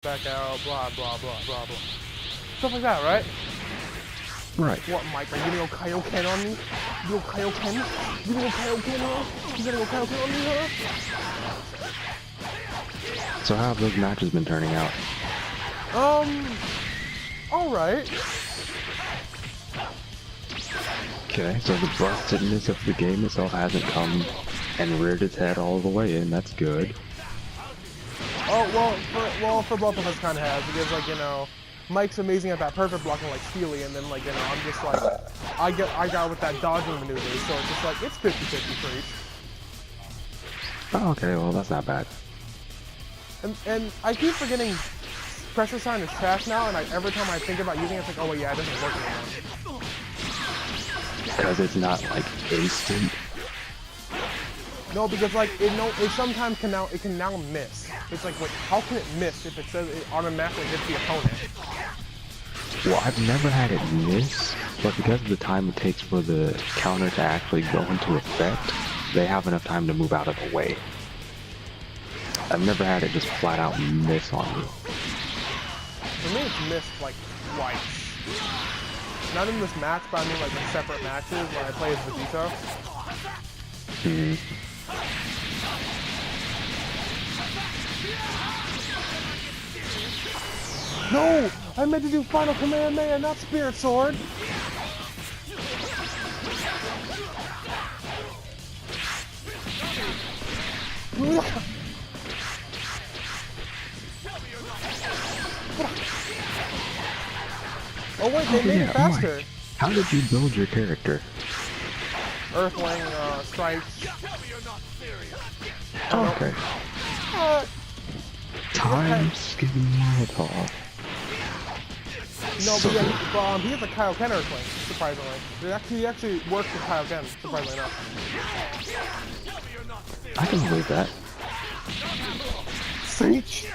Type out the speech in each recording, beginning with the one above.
back out, blah, blah, blah, blah, blah. Stuff like that, right? Right. What, Mike? Are you gonna go Kaioken on me? You go Kaioken? You gonna go Kaioken, huh? You gonna go Kaioken on me, huh? So how have those matches been turning out? Alright. Okay, so the bustedness of the game itself hasn't come and reared its head all the way in. That's good. Oh, well, for both of us kind of has, because, like, you know, Mike's amazing at that perfect blocking like Steely, and then, like, you know, I'm just like, I got with that dodging maneuver, so it's just like, it's 50-50 for each. Oh, okay, well, that's not bad. And I keep forgetting pressure sign is trash now, and every time I think about using it, it's like, oh, well, yeah, it doesn't work anymore. Because it's not, like, instant. No, because, like, it sometimes can now miss. It's like, wait, how can it miss if it says it automatically hits the opponent? Well, I've never had it miss, but because of the time it takes for the counter to actually go into effect, they have enough time to move out of the way. I've never had it just flat out miss on me. For me, it's missed, like, twice. Not in this match, but I mean, like, in separate matches when I play as Vegeta. No! I meant to do Final Kamehameha, not Spirit Sword! Oh wait, they made it faster! Mike, how did you build your character? Earthling, stripes. Okay. Time skipping Molotov. No, but yeah, he has a Kaioken Earthling, surprisingly. He actually works with Kaioken, surprisingly enough. I can believe that. Seach!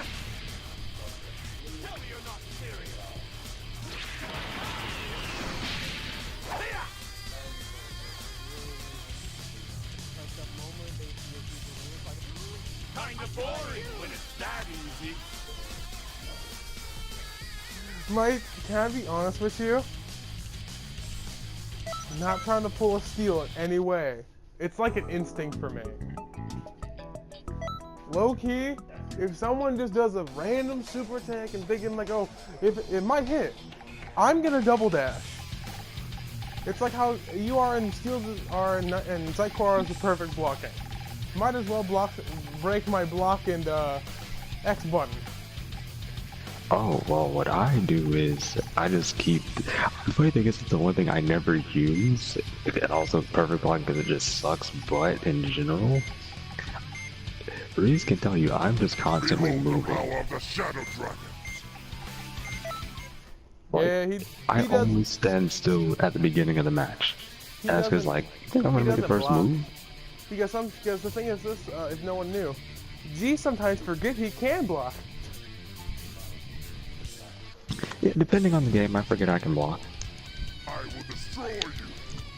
Kinda boring when it's that easy. Mike, can I be honest with you? I'm not trying to pull a steal in any way. It's like an instinct for me. Low-key, if someone just does a random super attack and thinking like, oh, if it might hit, I'm gonna double dash. It's like how you are in Steel's and Zykor's perfect blocking. Might as well break my block and X button. Oh, well, what I do is I just keep... The funny thing is, it's the one thing I never use, and also perfect block because it just sucks butt in general. Reese can tell you, I'm just constantly moving. Of the Shadow Dragon. Like, Yeah, he I does, only stand still at the beginning of the match. And that's because, like, I think I'm gonna make the first move. Because the thing is this, if no one knew, G sometimes forget he can block. Yeah, depending on the game, I forget I can block. I will destroy you.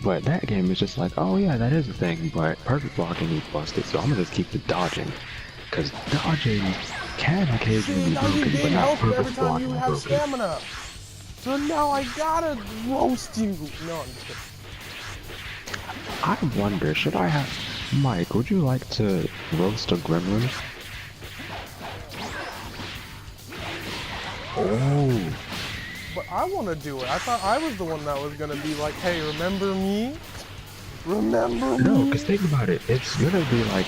But that game is just like, oh yeah, that is a thing, but perfect blocking is busted, so I'm gonna just keep the dodging. Because dodging can occasionally be broken, but not perfect blocking. You have stamina. So now I gotta roast you. No, I'm just kidding. I wonder, should I have... Mike, would you like to roast a gremlin? Oh. But I want to do it. I thought I was the one that was gonna be like, hey, remember me? Remember me? No, because think about it. It's gonna be like,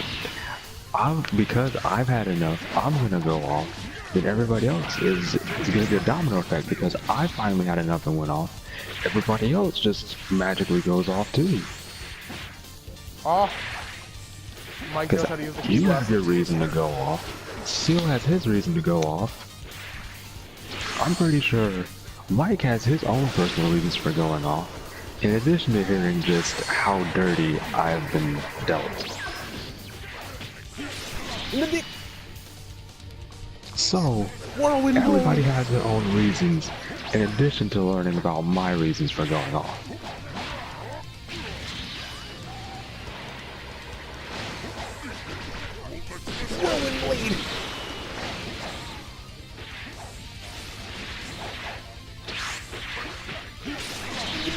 because I've had enough, I'm gonna go off. Then everybody else is gonna be a domino effect because I finally had enough and went off. Everybody else just magically goes off too. Oh. Mike knows how to use the key. You have your reason to go off. Seal has his reason to go off. I'm pretty sure Mike has his own personal reasons for going off, in addition to hearing just how dirty I've been dealt. So, everybody has their own reasons, in addition to learning about my reasons for going off.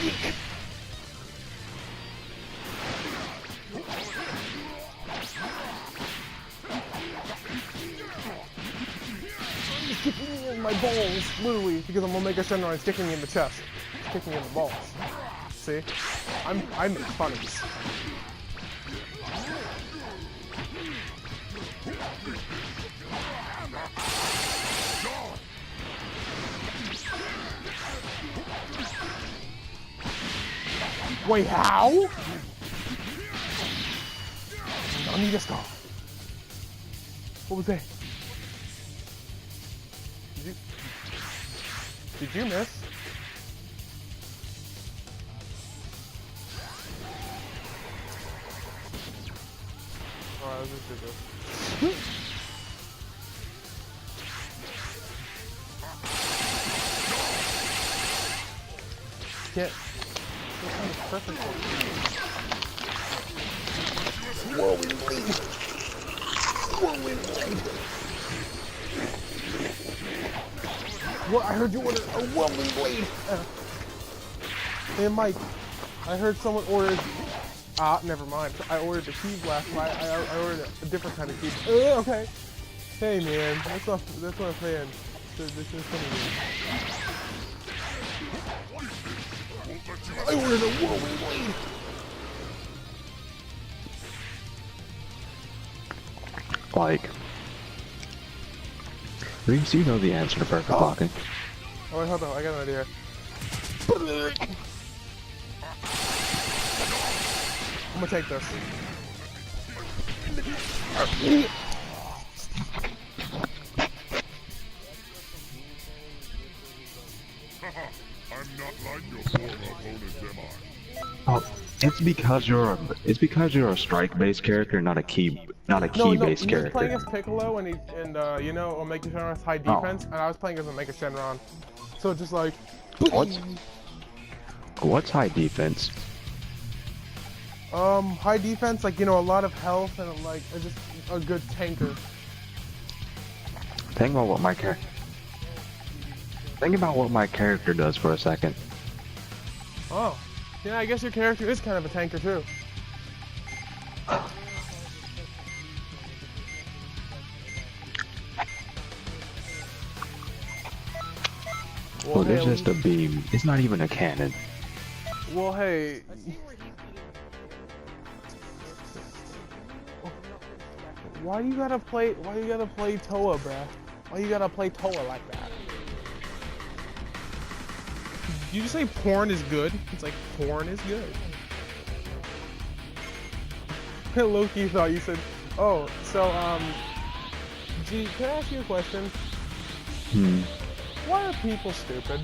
weak. He's kicking me in my balls, literally, because I'm gonna make a Shenron. He's kicking me in the chest. He's kicking me in the balls. See? I make funnies. Wait, how? I need a star. What was that? Did you miss? Alright, let's just do this. Get. Perfect. Whoa, we bleed. Whoa, we bleed. What? I heard you order a whirling blade. Hey, Mike, I heard someone ordered. Never mind. I ordered the key blast. I ordered a different kind of key. Okay. Hey, man, that's what I'm saying. This is funny. I ordered a whirling blade. Like, at least you know the answer to perfect blocking. Oh wait, hold on, I got an idea. I'm gonna take this. I'm not like your former opponents, am I? Oh, it's because you're a strike-based character, not a key-based He character. was playing as Piccolo and you know, Omega Shenron has high defense, and I was playing as Omega Shenron. So just like What's high defense? High defense, like, you know, a lot of health and like just a good tanker. Think about what my character does for a second. Oh. Yeah, I guess your character is kind of a tanker too. Well, there's just a beam. It's not even a cannon. Well, hey. Why you gotta play Toa, bruh? Why you gotta play Toa like that? Did you just say porn is good? It's like, porn is good. Loki thought you said, oh, so, G, can I ask you a question? Why are people stupid?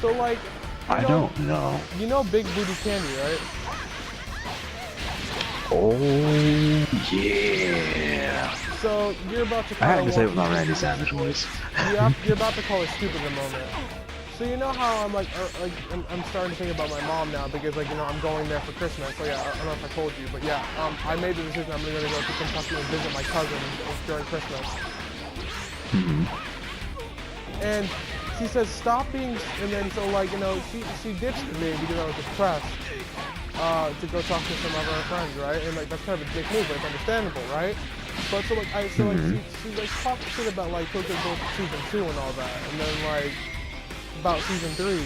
So, like, I don't know. You know Big Booty Candy, right? Oh, yeah. So, you're about to I call had to say it with my Randy Savage voice. You're about to call her stupid in a moment. So you know how I'm like I'm starting to think about my mom now because, like, you know, I'm going there for Christmas. So yeah, I don't know if I told you, but yeah, I made the decision I'm gonna go to Kentucky and visit my cousin during Christmas. And she says stop being, and then so, like, you know, she ditched me because I was depressed to go talk to some of her friends, right? And like that's kind of a dick move, but it's understandable, right? But so like she like talked shit about like Tokyo Ghoul season 2 and all that, and then like about season 3,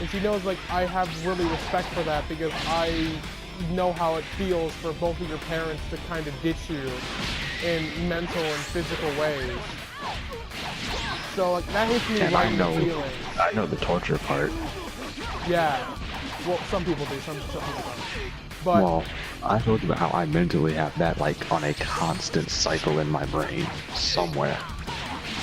and she knows like I have really respect for that because I know how it feels for both of your parents to kind of ditch you in mental and physical ways. So like that hits me right in the feelings. I know the torture part. Yeah. Well, some people do, some people don't. But well, I told you about how I mentally have that like on a constant cycle in my brain somewhere.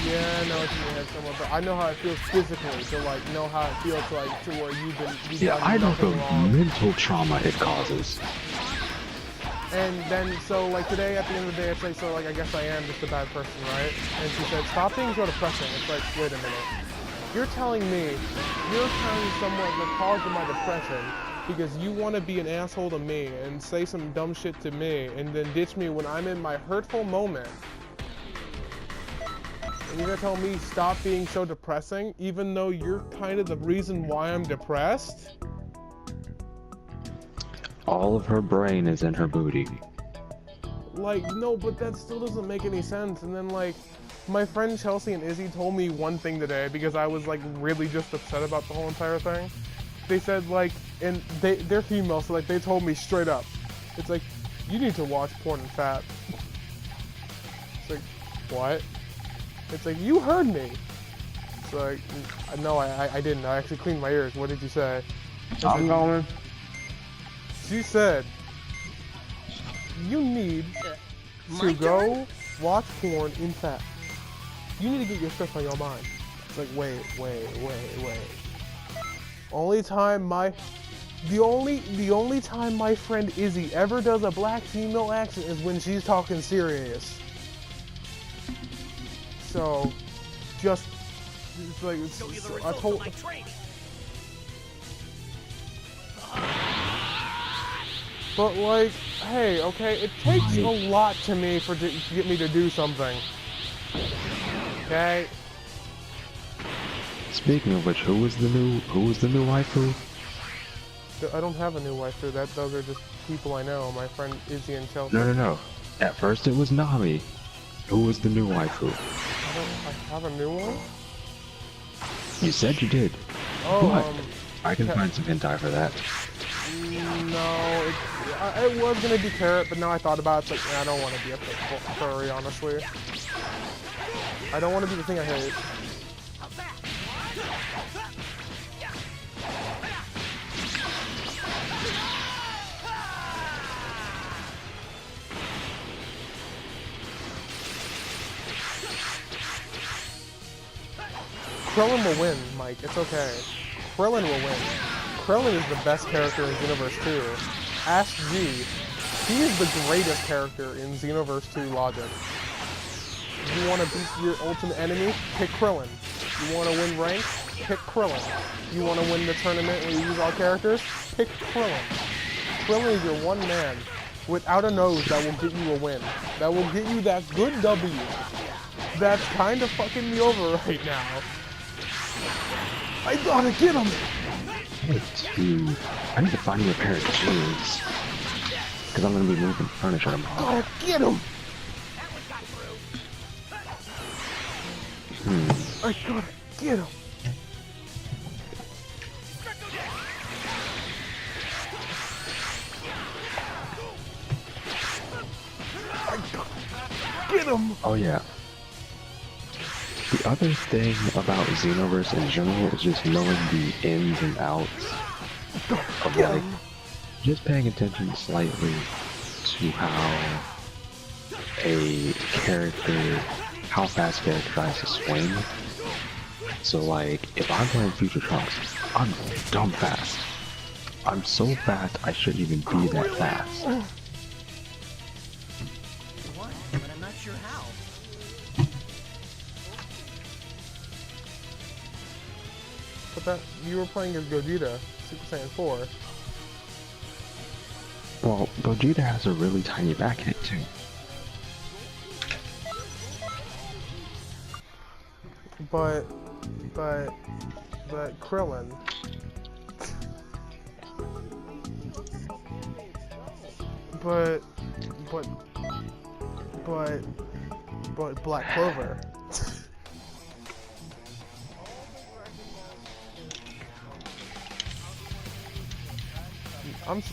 yeah, I know it's in your head somewhere, but I know how it feels physically, so like know how it feels like to where you've Yeah, I know the mental trauma it causes. And then, so like today, at the end of the day, I say, so like I guess I am just a bad person, right? And she said, stop being so depressing. It's like, wait a minute. You're telling someone the cause of my depression because you want to be an asshole to me and say some dumb shit to me and then ditch me when I'm in my hurtful moment. And you're gonna tell me stop being so depressing, even though you're kind of the reason why I'm depressed? All of her brain is in her booty. Like, no, but that still doesn't make any sense. And then, like, my friend Chelsea and Izzy told me one thing today because I was, like, really just upset about the whole entire thing. They said, like, and they're female, so, like, they told me straight up. It's like, you need to watch porn and fat. It's like, what? It's like, you heard me. It's like, no, I didn't. I actually cleaned my ears. What did you say? I'm going. She said, you need to go watch porn in fact. You need to get your stuff on your mind. It's like, wait. The only time my friend Izzy ever does a black female accent is when she's talking serious. So, just, it's like, I told... But like, hey, okay, it takes a lot to me to get me to do something. Okay? Speaking of which, who was the new waifu? I don't have a new wife, those are just people I know, my friend Izzy and Chelsea. No. At first it was Nami. Who was the new waifu? I have a new one? You said you did. Oh, I can find some hentai for that. No, it was gonna be Carrot, but now I thought about it, it's like, I don't want to be a furry, honestly. I don't want to be the thing I hate. Krillin will win, Mike. It's okay. Krillin will win. Krillin is the best character in Xenoverse 2. Ask G. He is the greatest character in Xenoverse 2 logic. You want to beat your ultimate enemy? Pick Krillin. You want to win rank? Pick Krillin. You want to win the tournament where you use all characters? Pick Krillin. Krillin is your one man without a nose that will get you a win. That will get you that good W. That's kind of fucking me over right now. I gotta get him! Dude, I need to find you a pair of jeans. Because I'm gonna be moving furniture tomorrow. Gotta get him! I gotta get him! I gotta get him! Oh yeah. The other thing about Xenoverse in general is just knowing the ins and outs of like, just paying attention slightly to how a character, how fast a character tries to swing. So like, if I'm playing Future Trunks, I'm dumb fast. I'm so fast I shouldn't even be that fast. What? But I'm not sure how. But that, you were playing as Gogeta, Super Saiyan 4. Well, Gogeta has a really tiny back hit too. But Krillin. But Black Clover.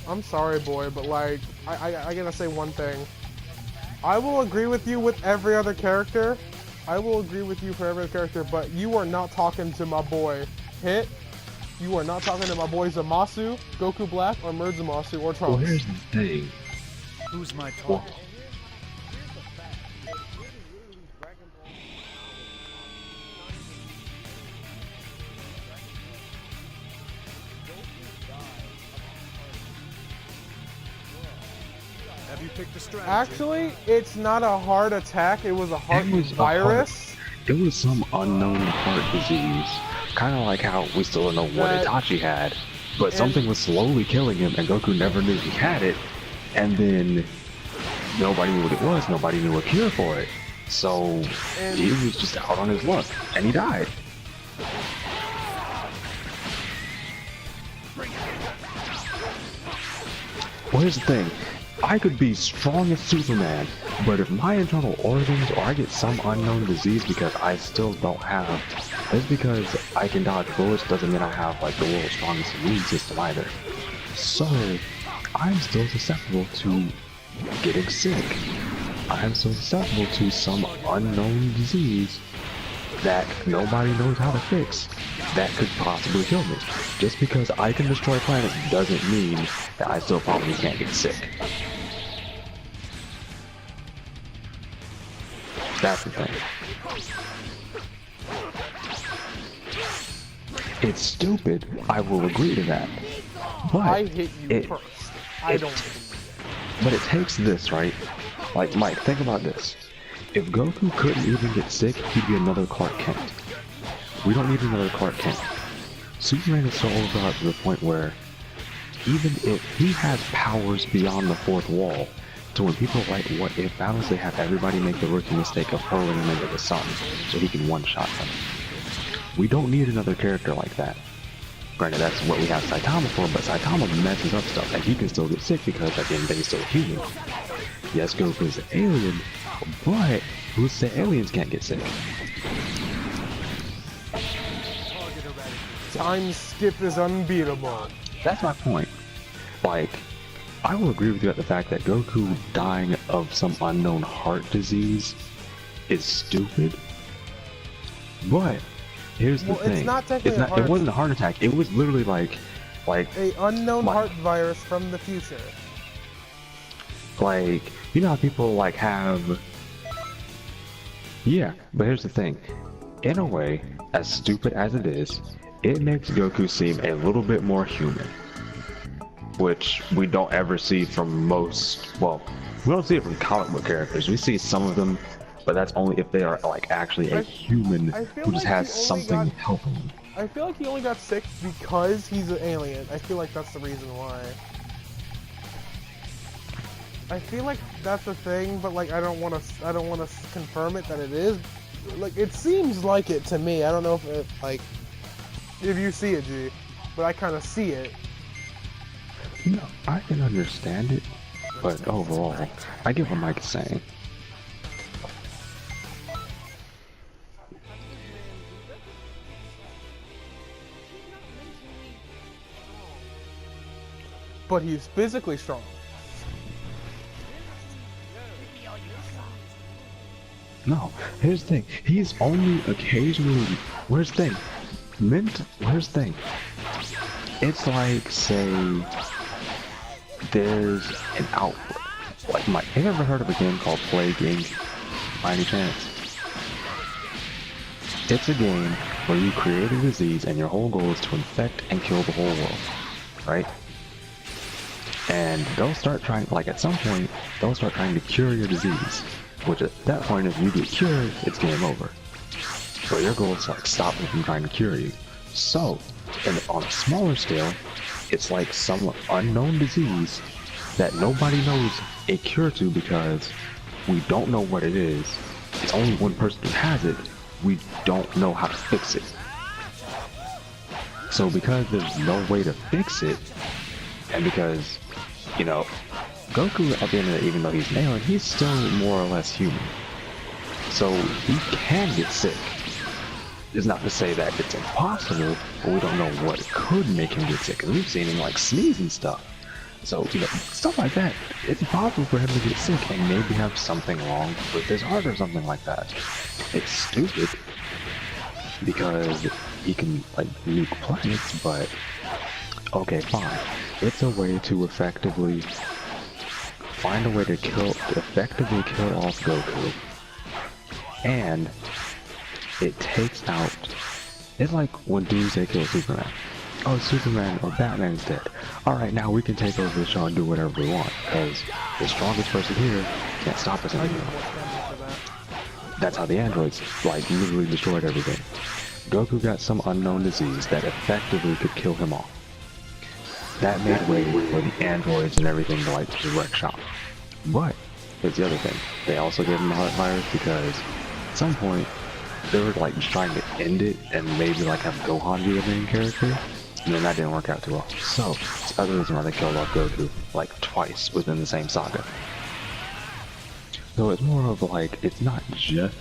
I'm sorry, boy, but like, I gotta say one thing. I will agree with you with every other character. I will agree with you for every other character, but you are not talking to my boy Hit. You are not talking to my boy Zamasu, Goku Black, or Zamasu, or Trunks. Well, here's the thing. Who's my target? Have you picked a strategy? Actually, it's not a heart attack. It was a heart virus. It was some unknown heart disease. Kind of like how we still don't know what Itachi had. But something was slowly killing him, and Goku never knew he had it. And then nobody knew what it was. Nobody knew a cure for it. So And- he was just out on his luck, and he died. Well, here's the thing. I could be strong as Superman, but if my internal organs or I get some unknown disease because I still don't have, just because I can dodge bullets doesn't mean I have like the world's strongest immune system either. So, I'm still susceptible to getting sick. I'm still susceptible to some unknown disease that nobody knows how to fix that could possibly kill me. Just because I can destroy planets doesn't mean that I still probably can't get sick. That's the thing. It's stupid, I will agree to that. But I hit you it- first. I don't believe it. But it takes this, right? Like, Mike, think about this. If Goku couldn't even get sick, he'd be another Clark Kent. We don't need another Clark Kent. Superman is so overpowered to the point where even if he has powers beyond the fourth wall, to when people write what if battles, they have everybody make the rookie mistake of hurling him into the sun so he can one-shot them. We don't need another character like that. Granted, that's what we have Saitama for, but Saitama messes up stuff, and he can still get sick because at the end of the day, he's still human. Yes, Goku is an alien, but who's to say aliens can't get sick? Time skip is unbeatable. That's my point. Like, I will agree with you at the fact that Goku dying of some unknown heart disease is stupid. But here's the Well, thing. it's not technically a heart It wasn't a heart attack. It was literally like A unknown What? heart virus from the future. you know how people like have. Yeah, but here's the thing. In a way, as stupid as it is, it makes Goku seem a little bit more human. Which we don't ever see from most, well, we don't see it from comic book characters. We see some of them, but that's only if they are like actually a human I feel who just like has he only something got- helping them. I feel like he only got sick because he's an alien. I feel like that's the reason why. I feel like that's the thing, but like I don't want to confirm it that it is. Like it seems like it to me. I don't know if it like if you see it, G, but I kind of see it. No, I can understand it, but overall, I get what Mike's saying. But he's physically strong. No, here's the thing. He's only occasionally. Where's the thing? Where's the thing? It's like, say, there's an outbreak. Like, Mike, have you ever heard of a game called Plague Inc? By any chance? It's a game where you create a disease and your whole goal is to infect and kill the whole world, right? And they'll start trying, like at some point, they'll start trying to cure your disease. Which at that point, if you get cured, it's game over. So your goal is to like stop them from trying to cure you. So, and on a smaller scale, it's like some unknown disease that nobody knows a cure to because we don't know what it is. It's only one person who has it. We don't know how to fix it. So because there's no way to fix it, and because, you know, Goku at the end of the day, even though he's an alien, he's still more or less human. So he can get sick. It's not to say that it's impossible, but we don't know what could make him get sick. Because we've seen him like sneeze and stuff. So, you know, stuff like that. It's possible for him to get sick and maybe have something wrong with his heart or something like that. It's stupid because he can like nuke planets, but okay, fine. It's a way to effectively find a way to effectively kill off Goku. And it takes out, it's like when Doomsday kills Superman. Oh, Superman or Batman's dead. Alright, now we can take over the show and do whatever we want, because the strongest person here can't stop us I need anymore. more stamina for that. That's how the androids, like, literally destroyed everything. Goku got some unknown disease that effectively could kill him off. That made way for the androids and everything to, like, just wreck shop. But, here's the other thing. They also gave him a heart virus because at some point they were like just trying to end it and maybe like have Gohan be the main character, and then that didn't work out too well. So it's the other reason why they killed off Goku like twice within the same saga. So it's more of like, it's not just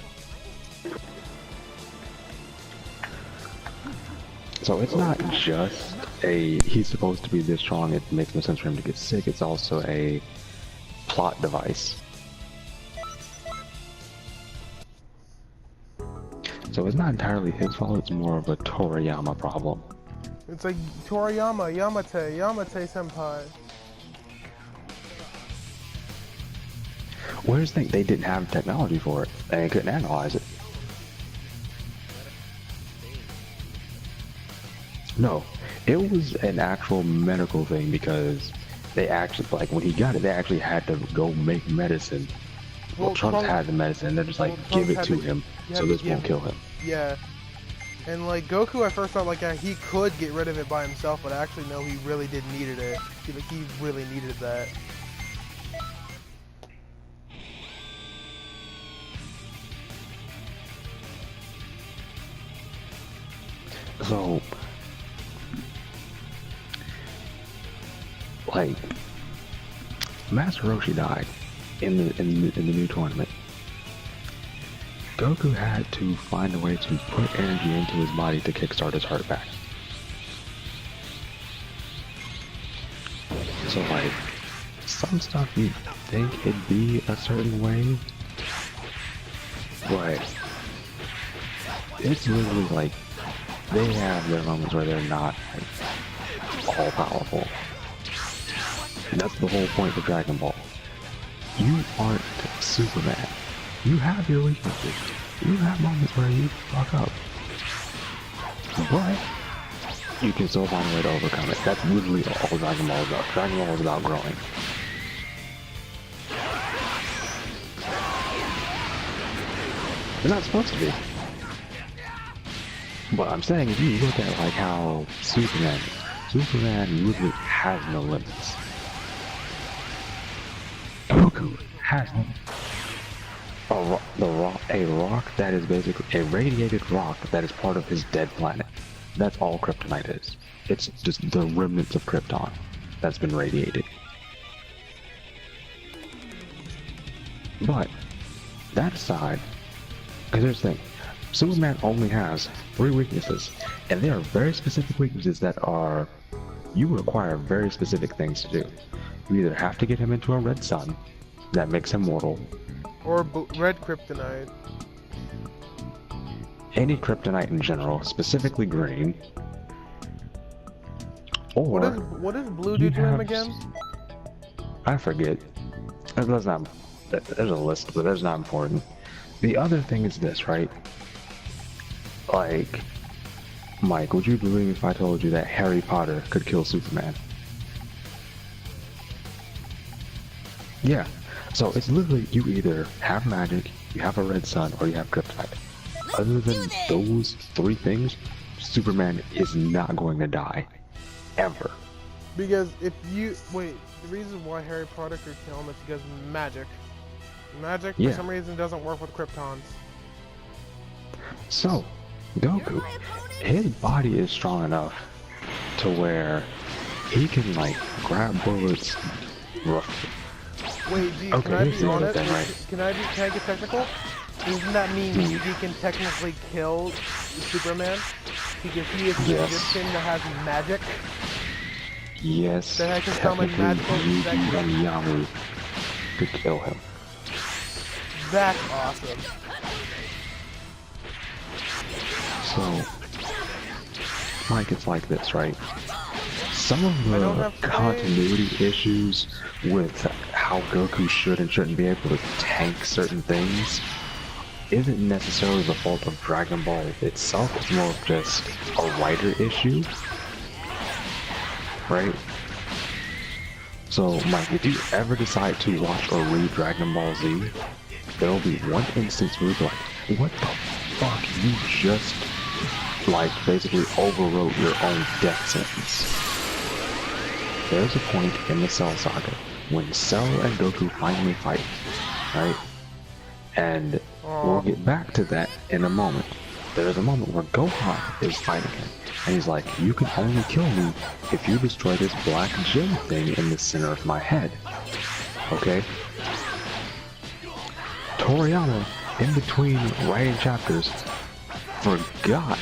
a he's supposed to be this strong, it makes no sense for him to get sick. It's also a plot device. So it's not entirely his fault, it's more of a Toriyama problem. It's like Toriyama, Yamate senpai. Where's the thing? They didn't have technology for it, and they couldn't analyze it. No, it was an actual medical thing because they actually, like, when he got it, they actually had to go make medicine. Well, Trunks had the medicine, and they're just like, give it to him, so this won't kill him. Yeah. And like Goku at first thought like he could get rid of it by himself, but actually no, he really did needed it. He really needed that. So, like, Master Roshi died in the new tournament. Goku had to find a way to put energy into his body to kickstart his heart back. So like, some stuff you'd think it'd be a certain way, but it's literally like, they have their moments where they're not like, all powerful. And that's the whole point of Dragon Ball. You aren't Superman. You have your weaknesses. You have moments where you fuck up. But you can still find a way to overcome it. That's literally all Dragon Ball is about. Dragon Ball is about growing. They're not supposed to be. But I'm saying, if you look at like how Superman literally has no limits. Goku has no limits. A rock that is basically a radiated rock that is part of his dead planet. That's all kryptonite is. It's just the remnants of Krypton that's been radiated. But that aside, because here's the thing, Superman only has 3 weaknesses, and they are very specific weaknesses that are, you require very specific things to do. You either have to get him into a red sun that makes him mortal, or red kryptonite. Any kryptonite in general, specifically green. Or what does blue do to him again? I forget. There's a list, but that's not important. The other thing is this, right? Like, Mike, would you believe if I told you that Harry Potter could kill Superman? Yeah. So it's literally, you either have magic, you have a red sun, or you have kryptonite. Other than those 3 things, Superman is not going to die. Ever. Because if you... Wait, the reason why Harry Potter could kill him is because magic. Magic, for some reason, doesn't work with Kryptons. So, Goku, his body is strong enough to where he can, like, grab bullets roughly. Wait, G, okay, can I be honest? Then, right? Can I get technical? Doesn't that mean he can technically kill Superman? Because he is an Egyptian that has magic? Yes, That can summon magical technically Yamu could kill him. That's awesome. So, Mike, it's like this, right? Some of the continuity issues with how Goku should and shouldn't be able to tank certain things isn't necessarily the fault of Dragon Ball itself, it's more of just a writer issue, right? So, Mike, if you ever decide to watch or read Dragon Ball Z, there'll be one instance where you'll be like, what the fuck, you just, like, basically overwrote your own death sentence. There's a point in the Cell Saga when Cell and Goku finally fight, right? And we'll get back to that in a moment. There's a moment where Gohan is fighting him, and he's like, you can only kill me if you destroy this black gem thing in the center of my head. Okay? Toriyama, in between writing chapters, forgot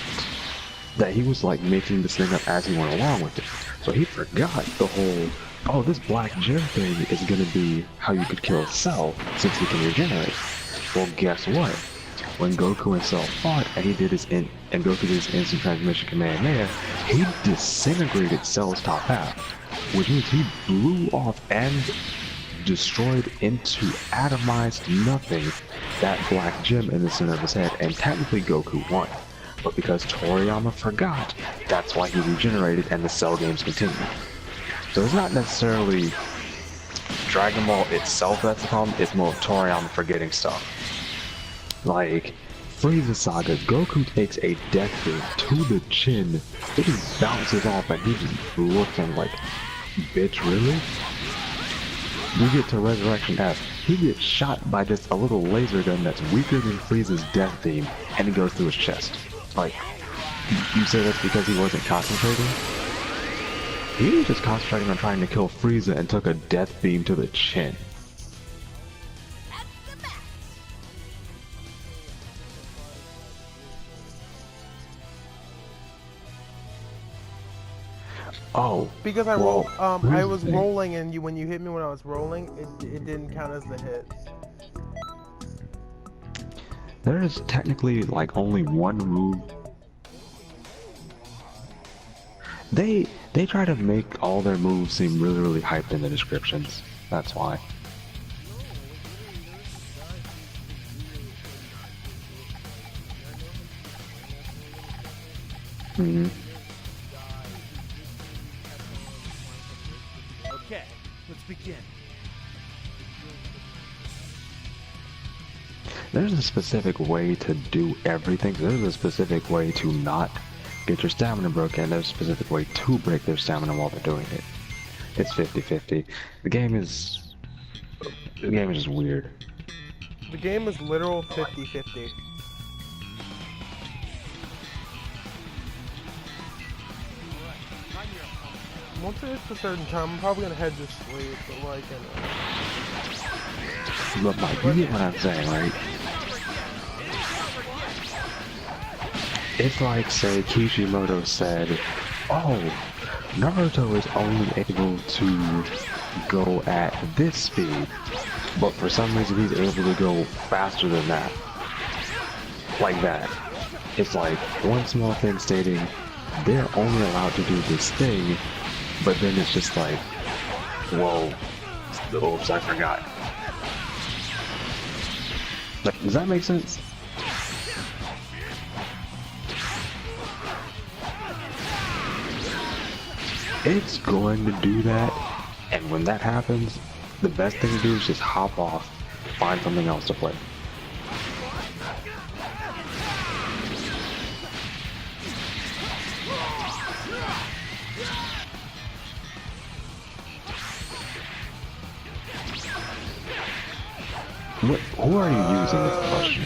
that he was like making this thing up as he went along with it. So he forgot the whole, oh, this black gem thing is gonna be how you could kill Cell since he can regenerate. Well, guess what? When Goku and Cell fought and Goku did his instant transmission Kamehameha, he disintegrated Cell's top half, which means he blew off and destroyed into atomized nothing that black gem in the center of his head, and technically Goku won. But because Toriyama forgot, that's why he regenerated and the Cell games continued. So it's not necessarily Dragon Ball itself that's the problem, it's more Toriyama forgetting stuff. Like, Frieza Saga, Goku takes a death beam to the chin, it just bounces off and he just looks at him like, bitch, really? We get to Resurrection F, he gets shot by just a little laser gun that's weaker than Frieza's death beam, and it goes through his chest. Like, you say that's because he wasn't concentrating? He was just concentrating on trying to kill Frieza and took a death beam to the chin. Oh, Because I well, I was rolling, and when you hit me when I was rolling, it didn't count as the hit. there is technically like only one move. They try to make all their moves seem really hyped in the descriptions. That's why. Hmm. Okay, let's begin. There's a specific way to do everything. There's a specific way to not get your stamina broken. There's a specific way to break their stamina while they're doing it. It's 50-50. The game is just weird. The game is literal 50-50. Once it hits a certain time, I'm probably gonna head to sleep, but like, But like, you get what I'm saying, right? It's like, say, Kishimoto said, oh, Naruto is only able to go at this speed, but for some reason he's able to go faster than that. Like that. It's like one small thing stating they're only allowed to do this thing, but then it's just like, whoa, oops, I forgot. Like, does that make sense? It's going to do that, and when that happens, the best thing to do is just hop off, find something else to play. Who are you using is the question.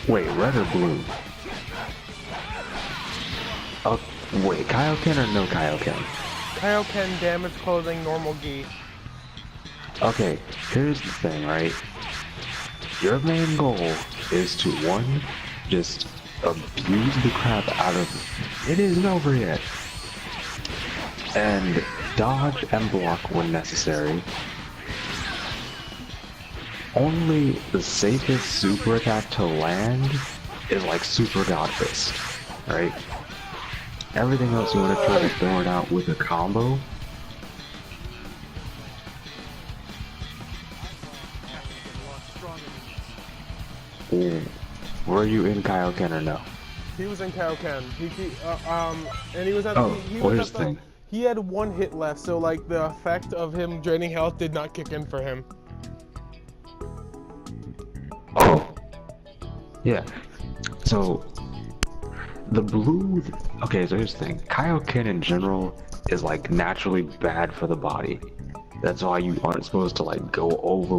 Wait, red or blue? Oh, wait, Kaioken or no Kaioken? Kaioken, damage, clothing, normal gi. Okay, here's the thing, right? Your main goal is to, one, just abuse the crap out of it. It isn't over yet. And dodge and block when necessary. Only the safest super attack to land is like Super God Fist, right? Everything else you want to try to throw it out with a combo. Were you in Kaioken or no? He was in Kaioken. And he was at here's the thing. He had one hit left, so like the effect of him draining health did not kick in for him. Oh, yeah. So The blue. Okay, so here's the thing. Kaioken in general is like naturally bad for the body. That's why you aren't supposed to like go over